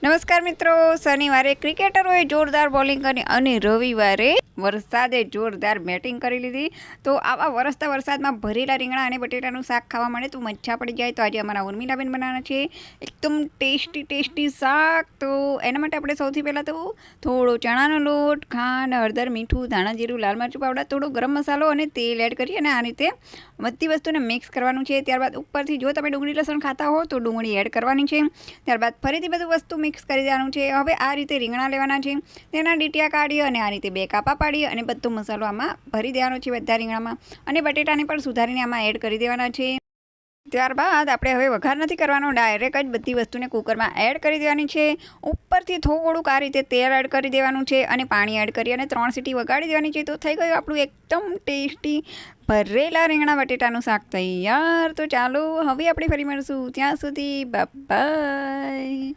નમસ્કાર મિત્રો, શનિવારે ક્રિકેટરોએ જોરદાર બોલિંગ કરી અને રવિવારે વરસાદે જોરદાર બેટિંગ કરી લીધી. તો આવા વરસતા વરસાદમાં ભરેલા રીંગણા અને બટેટાનું શાક ખાવા મળે તો મજા પડી જાય. તો આજે અમારા ઉર્મિલાબેન બનાવવાના છે એકદમ ટેસ્ટી શાક. તો એના માટે આપણે સૌથી પહેલાં તો થોડો ચણાનો લોટ, ખાંડ, હળદર, મીઠું, ધાણા જીરું, લાલ મરચું પાવડર, થોડો ગરમ મસાલો અને તેલ એડ કરી અને આ રીતે બધી વસ્તુને મિક્સ કરવાનું છે. ત્યારબાદ ઉપરથી જો તમે ડુંગળી લસણ ખાતા હો તો ડુંગળી એડ કરવાની છે. ત્યારબાદ ફરીથી બધું વસ્તુ મિક્સ કરી દેવાનું છે. હવે આ રીતે રીંગણા લેવાના છે, તેના ડીટિયા કાઢી અને આ રીતે બે કાપા પાડી અને બધો મસાલો આમાં ભરી દેવાનો છે બધા રીંગણામાં, અને બટેટાને પણ સુધારીને આમાં એડ કરી દેવાના છે. ત્યારબાદ આપણે હવે વઘાર નથી કરવાનો, ડાયરેક્ટ જ બધી વસ્તુને કુકરમાં એડ કરી દેવાની છે. ઉપરથી થોડુંક આ રીતે તેલ એડ કરી દેવાનું છે અને પાણી એડ કરી અને 3 સીટી વગાડી દેવાની છે. તો થઈ ગયું આપણું એકદમ ટેસ્ટી ભરેલા રીંગણા બટેટાનું શાક તૈયાર. તો ચાલો હવે આપણે ફરી મળીશું, ત્યાં સુધી બાય.